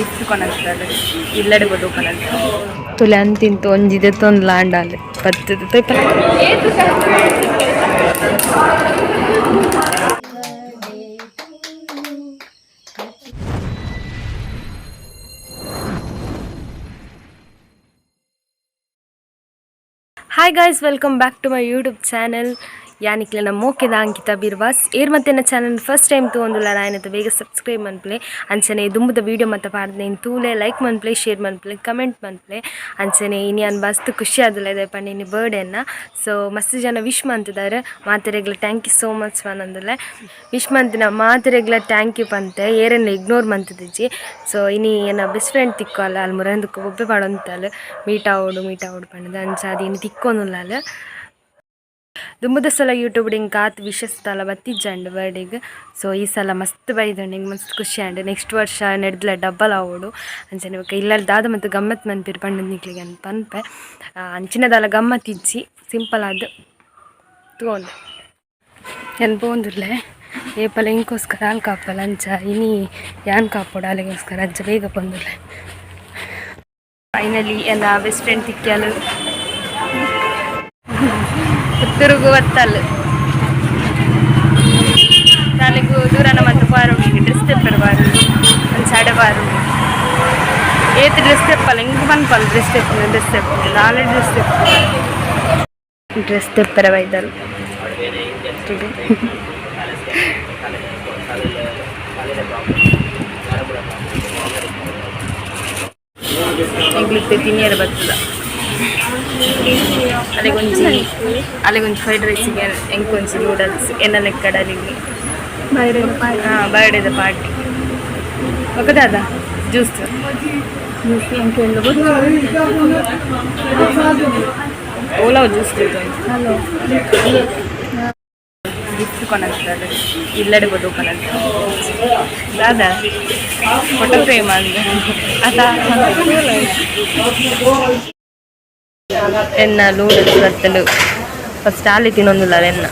Gift ಕೊನಂತಾರೆ ಇಲ್ಲಡೆ ಬೋದು ಕೊನಂತಾರೆ ತುಲೆ ಅಂತಿಂತು ಒಂಜಿದೆ ತೊಂದು ಲಾಂಡಾಲೆ ಬತ್ತದು ತೊಯ್ಪಲ Hi guys, welcome back to my YouTube channel. ಯಾನಿಕ್ಲೆ ನಮ್ಮ ಮೋಕೆದ ಅಂಕಿತ ಬಿರ್ವಾಸ್ ಏರ್ ಮತ್ತೆ ನನ್ನ ಚಾನಲ್ ಫಸ್ಟ್ ಟೈಮ್ ತೊಗೊಂಡಿಲ್ಲ ನಾಯನತ ಬೇಗ ಸಬ್ಸ್ಕ್ರೈಬ್ ಮನ್ಪ್ಲೆ ಅಂಚನೆ ದುಂಬುದ ವೀಡಿಯೋ ಮತ್ತೆ ಪಾಡ್ದೆ ತೂಲೆ ಲೈಕ್ ಮನ್ಪ್ಲೆ ಶೇರ್ ಮನ್ಪ್ಲೆ ಕಮೆಂಟ್ ಮನ್ಪ್ಲೆ ಅಂಚನೆ ಇನಿ ಅನ್ ಮಸ್ತ್ ಖುಷಿ ಆದಿಲ್ಲ ಇದೆ ಪಂಡಿನಿ ಬರ್ಡೇನ ಸೊ ಮಸ್ತ್ ಜನ ವಿಶ್ ಮಾಡ್ತಿದ್ದಾರೆ ಮಾತೆರೆಗ್ಲ ಥ್ಯಾಂಕ್ ಯು ಸೋ ಮಚ್ ಅನ್ನಂದಿಲ್ಲ ವಿಶ್ ಮಾಡ್ತಿನ ಮಾತೆರೆಗ್ಲ ಥ್ಯಾಂಕ್ ಯು ಪಂತೆ ಏರನ್ನ ಇಗ್ನೋರ್ ಮಾಡ್ತಿದ್ದಿಜ್ಜಿ ಸೊ ಇನಿ ಏನ ಬೆಸ್ಟ್ ಫ್ರೆಂಡ್ ತಿಕ್ಕೋಲ್ಲ ಅಲ್ಲಿ ಮುರಂದಕ್ಕೆ ಒಬ್ಬೆ ಪಾಡೊಂತಲ್ಲ ಮೀಟ್ ಆವೋಡು ಪಂಡದ ಅಂಚ ಅದು ಇನ್ನು ತಿಕ್ಕೊನುಲ್ಲ ದುಂಬುದ ಸಲ ಯೂಟ್ಯೂಬ್ ಕಾತ್ ವಿಶಸ್ ತಲ ಬತ್ತಿಜ್ಜಂಡು ಬರ್ಡೇಗೆ ಸೊ ಈ ಸಲ ಮಸ್ತ್ ಬೈದಂಡು ಹಿಂಗೆ ಮಸ್ತ್ ಖುಷಿ ಆಂಡು ನೆಕ್ಸ್ಟ್ ವರ್ಷ ನಡೆದ್ಲ ಡಬ್ಬಲ್ ಆವೋಡು ಅಂಚನೆ ಇವಾಗ ಇಲ್ಲಲ್ಲಿ ದಾದ ಮತ್ತು ಗಮ್ಮತ್ ಮನ್ಪಿರು ಪಂಡು ನಿಕ್ಲಿಗೆ ಅಂತ ಪನ್ಪೆ ಅಂಚಿನದಲ್ಲ ಗಮ್ಮತ್ ಇಜ್ಜಿ ಸಿಂಪಲ್ ಆದ ತಗೊಂಡು ಏನು ಪೋಂದಿರ್ಲೆ ಏಪಲ ಇಂಕೋಸ್ಕರ ಹಾಲು ಕಾಪಲ್ಲ ಅಂಚ ಇನಿ ಯಾನ್ ಕಾಪೋಡು ಅಲ್ಲಿಗೋಸ್ಕರ ಅಜ್ಜ ಬೇಗ ಬಂದಿರ್ಲೆ ಫೈನಲಿ ಎಲ್ಲ ಬೆಸ್ಟ್ ಫ್ರೆಂಡ್ ತಿಕ್ಕ್ಯಾಲು ಪುತ್ತೂರಿಗೂ ಒತ್ತಲ್ಲ ನನಗೂ ದೂರನ ಮತ್ತು ಬಾರು ಡ್ರೆಸ್ ತೆಪ್ಪರು ಒಂದು ಸಡೆ ಬಾರು ಏತ್ ಡ್ರೆಸ್ ತೆಪ್ಪಲ್ಲ ಹಿಂಗೆ ಬಂದ್ಪಲ್ಲ ಡ್ರೆಸ್ ತೆಪ್ಪ ನಾಳೆ ಡ್ರೆಸ್ ತೆಪ್ಪರ ಬೈದಲ್ಲ ಎಂಗ್ಲಿಕ್ಕೆ ತಿನ್ನಿಯರ ಬರ್ತದ ಅಲ್ಲಿಗೊಂದು ಫ್ರೈಡ್ ರೈಸಿಗೆ ಎಂಕೊಂಚಿ ನೂಡಲ್ಸ್ ಎನ್ನ ಕಡಲಿಗೆ ಬರ್ಡೇದ ಪಾರ್ಟಿ ಒಕ್ಕದಾದ ಜ್ಯೂಸ್ ಓಲವ್ ಜ್ಯೂಸ್ ಗಿಫ್ಟ್ ಕೊನಂತಾರೆ ಇಲ್ಲಡೆ ಬೋದು ಕೊನಂತಾರೆ ದಾದಾ ಫೋಟೋ ಫ್ರೇಮ್ ಅಂದ ಅದಾ ಎನ್ನ ನೂಡಲ್ಸ್ ಬತ್ತಲು ಫಸ್ಟ್ ಅಲ್ಲಿ ತಿನ್ನೊಂದಿಲ್ಲ ಎನ್ನ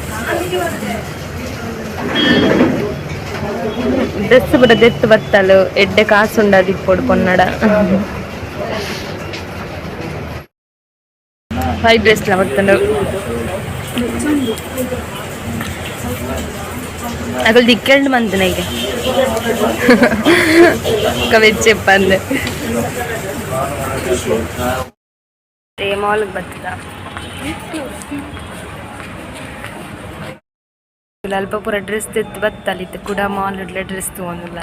ಡ್ರೆಸ್ ಬಿಡ ದೆತ್ತು ಬತ್ತಲು ಎಡ್ಡೆ ಕಾಸುಂಡದು ಇಪ್ಪೊಡು ಕೊನ್ನಡ ಫ್ರೈಡ್ ರೈಸ್ಲ ಬತ್ತಲು ಅಗಲ್ ದಿಕ್ಕೆಂಡು ಮಂತನ ಈಗ ವೆಜ್ చెప్పండి ಮಾಲ್ಗೆ ಬರ್ತದ ಅಲ್ಪ ಪೂರ ಡ್ರೆಸ್ ತೆತ್ತು ಬತ್ತಲ್ಲಿತ್ತು ಕೂಡ ಮಾಲ್ ಇಡ್ಲೆ ಡ್ರೆಸ್ ತೊಗೊಂಡಿಲ್ಲ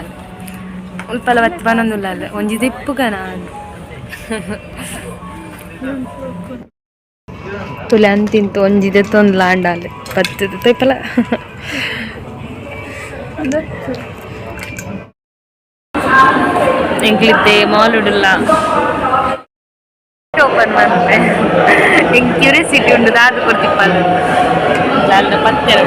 ಉಲ್ಪಲ ಬತ್ತು ಬನ್ನೊಂದಿಲ್ಲ ಅಲ್ಲ ಒಂಜಿ ದಿಪ್ಪುಗ ನಾನು ತುಲೆ ಅಂತಿಂತು ಒಂಜಿದೆ ತೊಂದು ಲಾಂಡಾಲೆ ಬತ್ತದು ತೊಯ್ಪಲ ಎಂಕ್ಲಿದ್ದೆ ಮಾಲ್ ಉಡಲ್ಲ ಓಪನ್ ಮಾಡ್ತೆ ಹಿಂಗೆ ಕ್ಯೂರಿಯಾಸಿಟಿ ಉಂಟು ದಾದ ಕೊಡ್ತಿಪ್ಪಲ್ಲ ದಾದ ಪತ್ತೆರ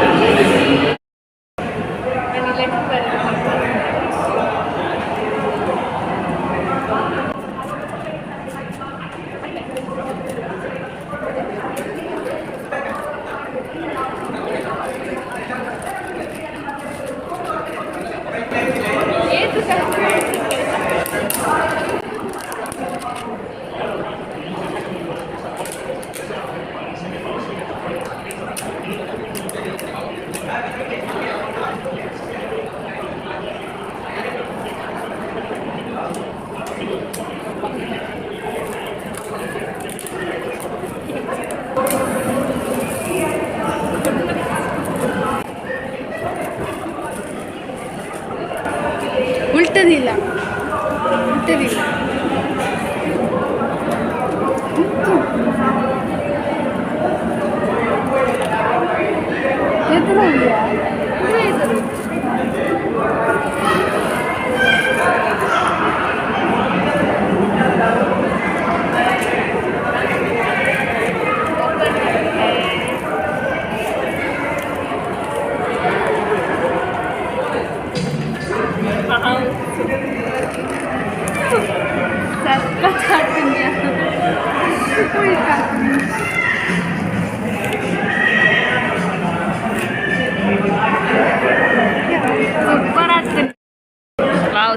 ಉಲ್ಟದಿಲ್ಲ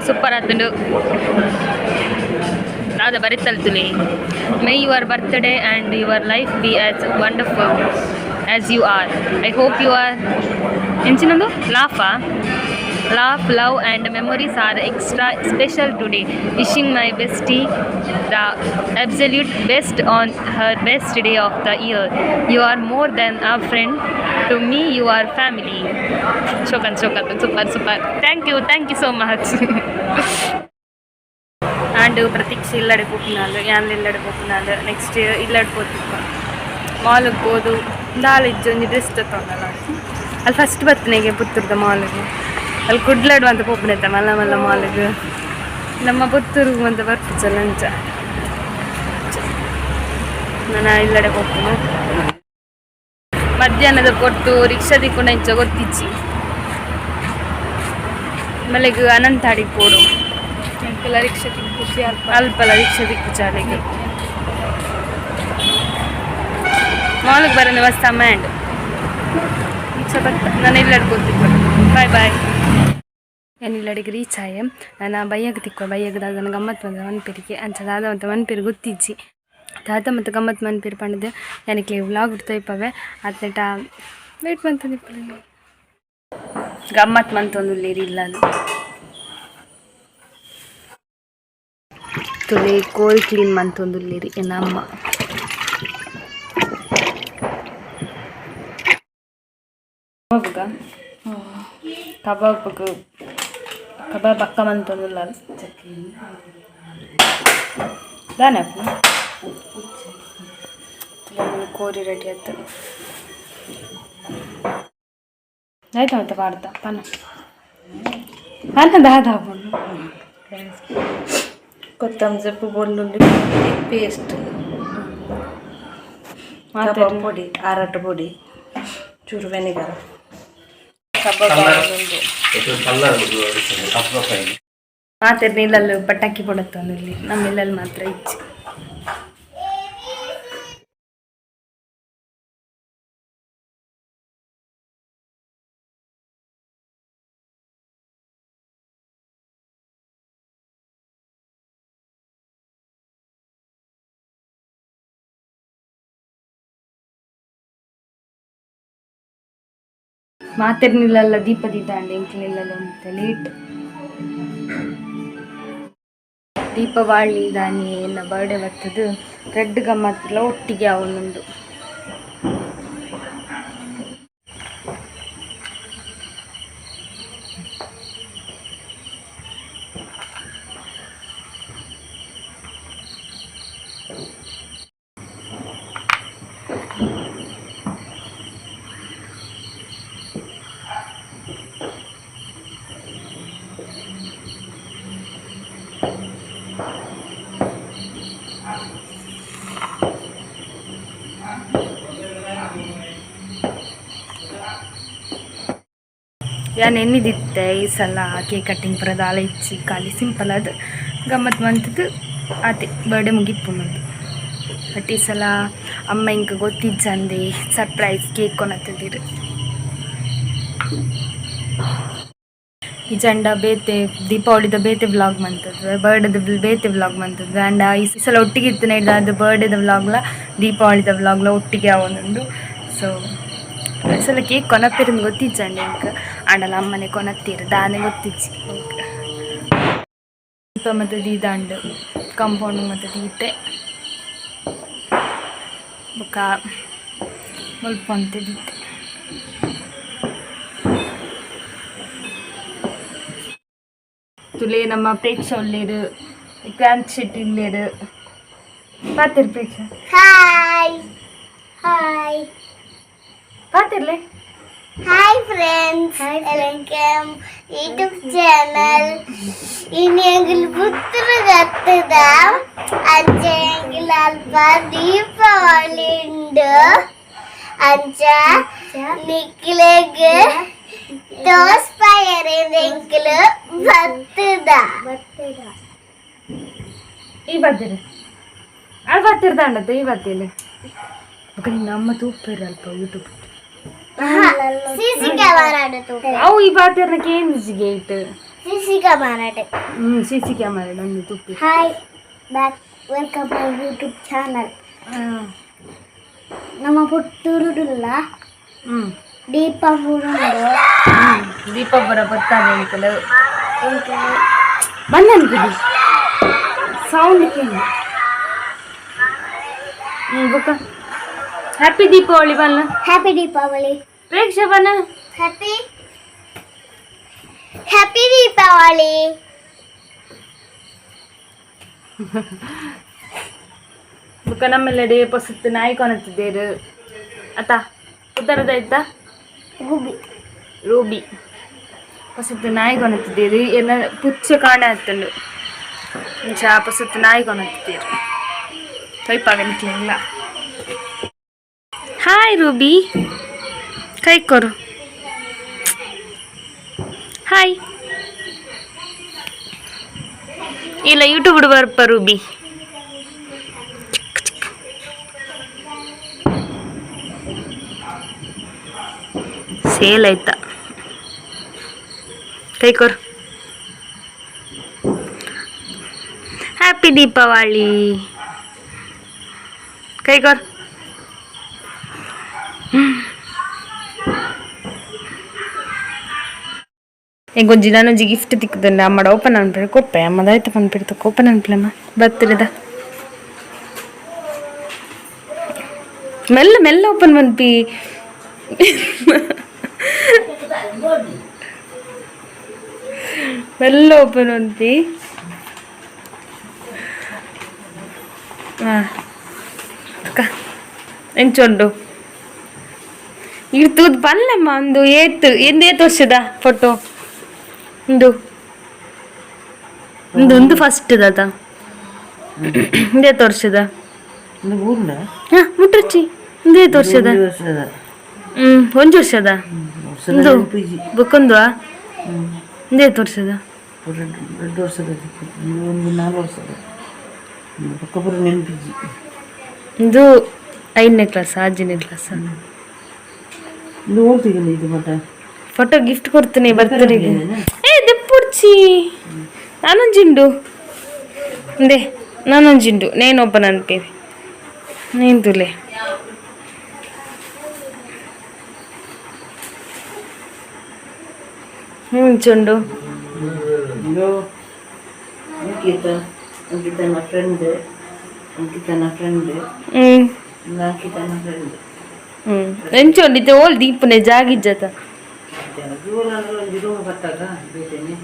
super ಆತುಂಡು Dada barital tule. May your birthday and your life be as wonderful as you are. I hope you are enchinandu laugh, love and memories are extra special today. Wishing my bestie the absolute best on her best day of the year. You are more than a friend to me, you are family. Shukran, super. Thank you so much. And ಪ್ರತೀಕ್ಷೆ ಇಲ್ಲಡೆ ಪೋಪಿನಾಲು ಯಾನ್ ಇಲ್ಲಡೆ ಪೋಪಿನಾಲು next ಇಲ್ಲಡೆ ಪೋತಿಪ್ಪ ಮಾಲ್ಗೆ ಹೋದು ದಾಳಿಜ್ಜು ಒಂದು dress ತಗೊಂಡಲ್ಲ ಅಲ್ಲಿ first ಬರ್ತನೆಗೆ ಪುತ್ತೂರ್ದ ಮಾಲ್ಗೆ ಅಲ್ಲಿ ಕುಡ್ಲಾಡು ಅಂತ ಪೋಪನೈತೆ ಮಲ್ಲ ಮಾಲ್ಗೆ ನಮ್ಮ ಪುತ್ತೂರ್ಗೆ ಅಂತ ಬರ್ತಿಚ್ಚಲ್ಲ ಅಂಚ ನಾನು ಇಲ್ಲಡೆ ಪೋಪನು ಮಧ್ಯಾಹ್ನದ ಕೊಟ್ಟು ರಿಕ್ಷಾ ದಿಕ್ಕೊಂಡು ಇಂಚ ಗೊತ್ತಿಚ್ಚಿ ಮಲೆಗೆ ಅನಂತಾಡಿಗೆ ಪೋಡು ಅಲ್ಪಲ ರಿಕ್ಷಾ ದಿಕ್ಕು ಚಾಲಿಗೆ ಮಾಲ್ಗೆ ಬರೋದು ಮಸ್ತ್ ಅಮ್ಯಾಂಡ್ ರಿಕ್ಷಾ ಬರ್ತಾ ನಾನು ಇಲ್ಲಡೆ ಕೂತಿದ್ದೆ ಬಾಯ್ ನಾನು ಇಲ್ಲಡೆಗೆ ರೀಚ್ ಆಯೆ ನಾನು ಬೈಯಾಗ ತಿಕ್ಕೋ ಬೈಯಾಗ ದಾದನ ಗಮ್ಮತ್ತು ಬಂದ ಮನ್ಪೇರಿಗೆ ಅಂಚ ದಾದ ಮತ್ತು ಮನ್ಪೇರು ಗೊತ್ತಿಜ್ಜಿ ದಾದ ಮತ್ತು ಗಮ್ಮತ್ತು ಮನ್ಪೇರು ಪಂಡದೆ ನನಗೆ ವ್ಲಾಗ್ ಇಡ್ತಾ ಇಪ್ಪವೆ ಅದ್ನೆಟ ವೇಟ್ ಬಂತಂದು ಇಪ್ಪ ಗಮ್ಮತ್ತು ಮಂತೊಂದು ಇಲ್ಲ ಅದು ತುಲೆ ಕೋಲ್ ಕ್ಲೀನ್ ಮಂತೊಂದುಲ್ಲೇರಿ ನಮ್ಮ ಕಬಾಬ್ ಅಕ್ಕ ಮಂತೊಂದುಲ್ಲ ದಾನಪ್ಪ ಕೋರಿ ರೆಡಿ ಆಯ್ತು ಆಯ್ತು ಮತ್ತೆ ಪಾಡ್ತಾ ಪಾನ ದಾದ ಹಾಕೊಂಡು ಕೊತ್ತಂಬರಿ ಸೊಪ್ಪು ಬೆಳ್ಳುಳ್ಳಿ ಪೇಸ್ಟ್ ಕಬಾಬ್ ಪೊಡಿ ಆರಾಟ ಪೊಡಿ ಚೂರು ವೆನಿಗರ್ ಮಾತ್ರ ನೀಲಲ್ಲಿ ಪಟಾಕಿ ಪೊಡತ್ತವನು ಇಲ್ಲಿ ನಮ್ಮ ಇಲ್ಲಲ್ಲಿ ಮಾತ್ರ ಇಚ್ಚಿ ಮಾತಿರ್ನಿಲ್ಲ ದೀಪದಿದ್ದಾಂಡೆ ಇಂಕ್ಲಿಲ್ಲ ಅಂತ ಲೇಟ್ ದೀಪಾವಳಿ ದಾನಿ ಎಲ್ಲ ಬರ್ಡೇ ಬರ್ತದೆ ರೆಡ್ ಗಮ್ಮತ್ತಿಲ್ಲ ಒಟ್ಟಿಗೆ ಅವನೊಂದು ಯಾನ್ ಎನ್ನಿದಿತ್ತೆ ಈ ಸಲ ಕೇಕ್ ಕಟ್ಟಿಂಗ್ ಪರದಾಲ ಇಚ್ಚಿ ಖಾಲಿ ಸಿಂಪಲ್ ಅದು ಗಮ್ಮತ್ತು ಬಂತದ್ದು ಆತೆ ಬರ್ಡೇ ಮುಗಿಪ್ಪುನದು ಬಟ್ ಈ ಸಲ ಅಮ್ಮ ಹಿಂಗೆ ಗೊತ್ತಿಜ್ಜಂದೆ ಸರ್ಪ್ರೈಸ್ ಕೇಕ್ ಕೊನತ್ತಿದ್ದೀರು ಈ ಜಂಡ ಬೇತೆ ದೀಪಾವಳಿದ ಬೇತೆ ವ್ಲಾಗ್ ಮಂತದ್ದು ಬರ್ಡೇದ ಬೇತೆ ವ್ಲಾಗ್ ಮಂತದ್ದು ಆ್ಯಂಡ್ ಈ ಸಲ ಒಟ್ಟಿಗೆ ಇತ್ತು ನೈಡ್ದು ಅದು ಬರ್ಡೇದ ವ್ಲಾಗ್ಲ ದೀಪಾವಳಿದ ವ್ಲಾಗ್ಲ ಒಟ್ಟಿಗೆ ಅವನೊಂದು ಸೊ ಸಲ ಕೇಕ್ ಕೊನತ್ತಿರಿಂದ ಗೊತ್ತಿಜ್ಜಂಡೆ ಇಂಕ ಆಂಡಲ ಅಮ್ಮನೆ ಕೊನತ್ತೀರು ದಾನೆ ಗೊತ್ತಿಜ್ಜಿ ದೀಪ ಮತ್ತು ದೀದಾಂಡು ಕಂಪೌಂಡ್ ಮತ್ತು ದೀತೆ ಬೊಕ್ಕ ಮುಲ್ಪ ಅಂತ ದೀತೆ ತುಲೆ ನಮ್ಮ ಪ್ರೇಕ್ಷ ಒಳ್ಳೇರು ಕ್ರಾಂತ್ ಶೆಟ್ಟಿ ಇಲ್ಲೇರು ಪಾತಿರ್ ಪ್ರೇಕ್ಷ ಹಾಯ್ ಹಾಯ್ ಪಾತಿರ್ಲೆ hi friends welcome YouTube channel ಇನ್ನೆಂಗಿಲ್ ಪುತ್ತೂರು ಗತ್ತದ ಅಂಚೆಂಗಿಲ್ ಅಲ್ಪ ದೀಪಾವಳಿ ಉಂಡು ಅಂಚ ನಿಕ್ಲೆಗೆ ದೋಸ್ ಪಯರಿಂದ ಎಂಕಿಲು ಬತ್ತದ ಈ ಬದ್ದಿರು ಅಲ್ಲಿ ಬತ್ತಿರ್ದಾಂಡದ್ದು ಈ ಬತ್ತಿಲ್ಲ ನಮ್ಮ ತೂಪಿರಲ್ಪ ಯೂಟ್ಯೂಬ್ ಸಿಸಿ ಕ್ಯಾಮರಾ ಅವು ಈ ಬಾತಿರ್ನಕ್ಕೆ ಏನು gate CC camera CC camera ನಂದು ತುಪ್ಪಿ. Hi back welcome my YouTube channel. ನಮ್ಮ ಪುತ್ತೂರುಲ್ಲ ದೀಪ ಹುಡುಗರು ದೀಪ ಬರ ಬರ್ತಾನೆ ಅಂಕಲ್ ಬಂದ ಅನ್ಕುದು ಸೌಂಡ್ ಕೇಳಿ ಬುಕ್ಕ. ಹ್ಯಾಪಿ ದೀಪಾವಳಿ ಬನ್ನ. ಹ್ಯಾಪಿ ದೀಪಾವಳಿ. ಪ್ರೇಕ್ಷ ಬನ್ನ. Happy happy Deepavali. ಬುಕ್ಕ ನಮ್ಮೆಲ್ಲಡೆ ಪಸುತ್ತು ನಾಯಿ ಕೊನತ್ತಿದ್ದೇರು ಅತ್ತ ಉತ್ತರದ ಆಯ್ತಾ ಗುಬಿ ರೂಬಿ ಪಸುತ್ತು ನಾಯಿ ಕೊನತ್ತಿದ್ದೇರು ಎಲ್ಲ ಪುಚ್ಚ ಕಾಣ ಹತ್ತಂಡು ಇಂಚ ಪಸುತ್ತು ನಾಯಿ ಕೊನತ್ತಿದ್ದೇರು ಕೈಪಾಗಲಿಕ್ಕಿಲ್ಲ. ಹಾಯ್ ರೂಬಿ ಕೈ ಕೊರು. ಹಾಯ್ ಇಲ್ಲ ಯೂಟ್ಯೂಬ್ ಬರ್ಪ ರೂಬಿ. ಸೇಲ್ ಆಯ್ತಾ ಕೈ ಕೊರು. ಹ್ಯಾಪಿ ದೀಪಾವಳಿ ಕೈ ಕೊರು. ಈಗ ಒಂಜಿ ನಾನೊಂಜಿ ಗಿಫ್ಟ್ ತಿಕ್ಕದಂಡ ಅಮ್ಮಡ ಓಪನ್ ಅನ್ಪಿಡ ಕೊಪ್ಪೆ ಅಮ್ಮದಾಯ್ತು ಪನ್ಪಿಡ್ತ ಓಪನ್ ಅನ್ಪಿಳಮ್ಮ ಬರ್ತಿರದ ಮೆಲ್ಲ ಮೆಲ್ಲ ಓಪನ್ ಪನ್ಪಿ. ಮೆಲ್ಲ ಓಪನ್ ಪನ್ಪಿ. ಅಕ್ಕ ಎಂಚುಂಡು ಇರ್ತದ ಬಲ್ಲಮ್ಮ ಒಂದು ಎಂದೇತು ವರ್ಷದ ಫೋಟೋ ಒಂದು ಫಸ್ಟ್ ದಾತ ಎಂದೇತು ವರ್ಷದ ಮುಟ್ರಚ್ಚಿ ಎಂದೇತು ವರ್ಷದ ಒಂದು ವರ್ಷದ ಬುಕ್ಕೊಂದು ಎಂದೇತು ವರ್ಷದ 2 ವರ್ಷದ 4 ವರ್ಷದ ಬುಕ್ಕಪುರ ನೆನಪಿಜ್ಜಿ ಇದು 5ನೇ ಕ್ಲಾಸ್ 6ನೇ ಕ್ಲಾಸ್. ಇದು ಓದ್ತಿಗಲ್ಲ ಇದು ಮಟ ಫೋಟೋ ಗಿಫ್ಟ್ ಕೊಡ್ತೀನಿ ಬರ್ತರಿಗೆ. ದೆಪ್ಪುಡ್ಚಿ ನಾನೊಂಜಿಂಡು ದೇ ನಾನೊಂಜಿಂಡು ನೇನು ಓಪನ್ ಅನ್ಪೇರಿ ನೀನು ತುಲೆ ಚುಂಡು. ಇದು ಅಂಕಿತನ ಫ್ರೆಂಡ್ ಅಂಕಿತನ ಫ್ರೆಂಡ್ ಎಂಚೊಂಡಿತ್ತೆ ಓಲ್ ದೀಪನೆ ಜಾಗಿಜ್ಜತ ರೂಮ್ ಬತ್ತಾಗ ಬೇಟೇನೆ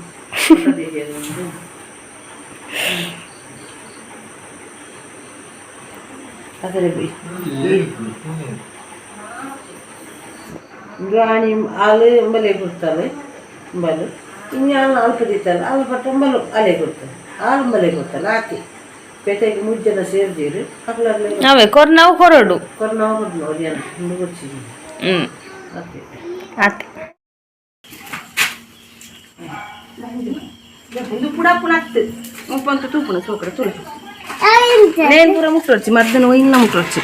ಅದರ ರಾಣಿ ಹಾಲು ಎಂಬಲೆ ಕೊಡ್ತಾಳೆ ಎಂಬಲು ಇನ್ನು ಹಾಲು ಕದೀತಲ್ಲ ಹಾಲು ಪಟ್ಟ ಎಂಬಲು ಅಲೆ ಕೊಡ್ತಾಳೆ ಹಾಲು ಎಂಬಲೆ ಕೊಡ್ತಾಳೆ ಹಾಕಿ ಪೇಟೆಗೆ 3 ಜನ ಸೇರಿದಿರು ಹಕ್ಕಲಲ್ಲಿ ಅವೇ ಕೊರ್ನಾವು ಕೊರಡು ಕೊರ್ನಾವು ಕೊಡ್ಲು ಜನ ಹಿಂದೆ ಕೊಡ್ಸಿ ಓಕೆ ಆತ ಇದು ಪುಡ ಪುಣತ್ತು ಮುಪ್ಪಂತ ತೂಪುಣ ಸೋಕಡ ತುಳು నేను పూర ముక్కలొచ్చి మధ్యన ఇన్న ముక్కలొచ్చి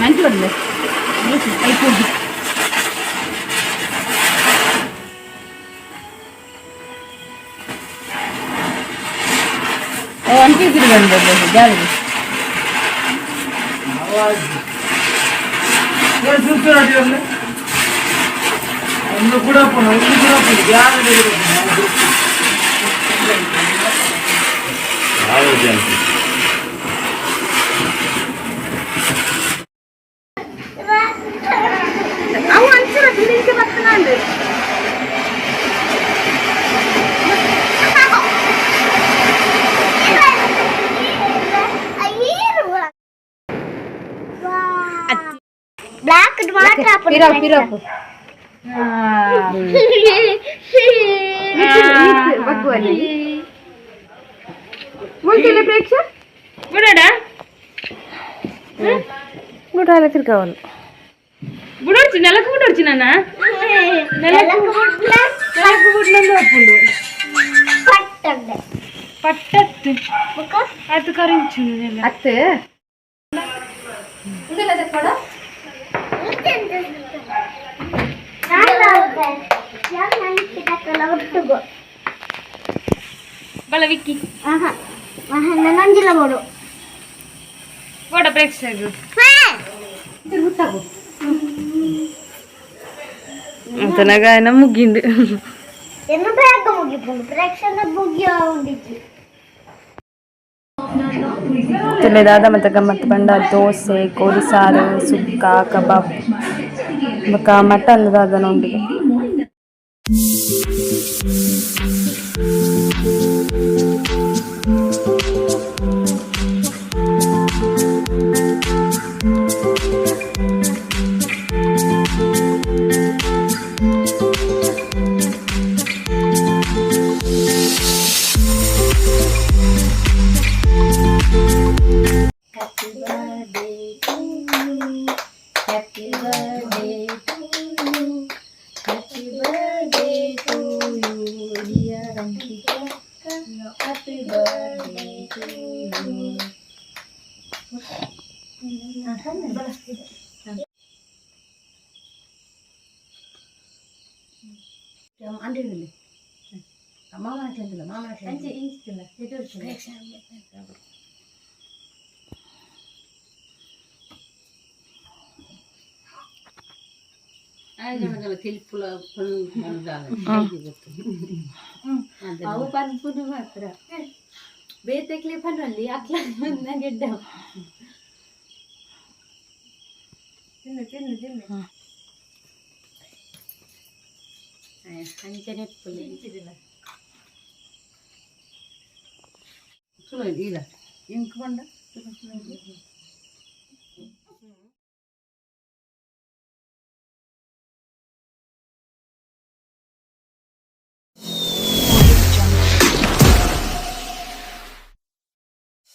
మంచి వడ్లే అయిపోద్ది అనిపించదు గాలి కూడా అవు అంచర బిల్డింగ్ బతున్నాండి ಬ್ಲಾಕ್ ಮಾತ್ರ ಪಿರಾಪು ముందులే ప్రేక్ష బుడడా బుడాల తిరగావాలి బుడొచ్చి నెలకు బుడొచ్చి నాన్న నెలకు బుడ్లందు అప్పుడు పట్టట్టు అత్తు కరించు అత్తు ಬಲ ವಿಕ್ಕಿ ನಂಜಿಲ್ಲ ಬೋಡು ಬೋಡ ಪ್ರೇಕ್ಷಕ ಅಂತನಗಾಯನ ಮುಗ್ಗಿಂಡು ಎನ್ನು ಬೇಗ ಮುಗಿಕೊಂಡು ಪ್ರೇಕ್ಷಣ ಮುಗಿಯ ಉಂಡಿತ್ತು ತುಲೆದಾದ ಮತ್ತು ಗಮ್ಮತ್ತು ಬಂಡ ದೋಸೆ ಕೋಳಿ ಸಾರು ಸುಕ್ಕ ಕಬಾಬ್ ಬೊಕ ಮಟನ್ ದಾದ ಉಂಡು ಅವು ಪನ್ಪುದು ಮಾತ್ರ ಬೇತಕ್ಲೆ ಪನ್ನಲ್ಲಿ ಅಕ್ಲ ಗೆಡ್ಡ ತಿನ್ನು ತಿನ್ನು ತಿನ್ನು ಅಂಚನೆ ಪುಲಿ ಇಂಚಿದಿಲ್ಲ ಚಲೋ ಇಲ್ಲ ಇಂಕ್ ಬಂಡ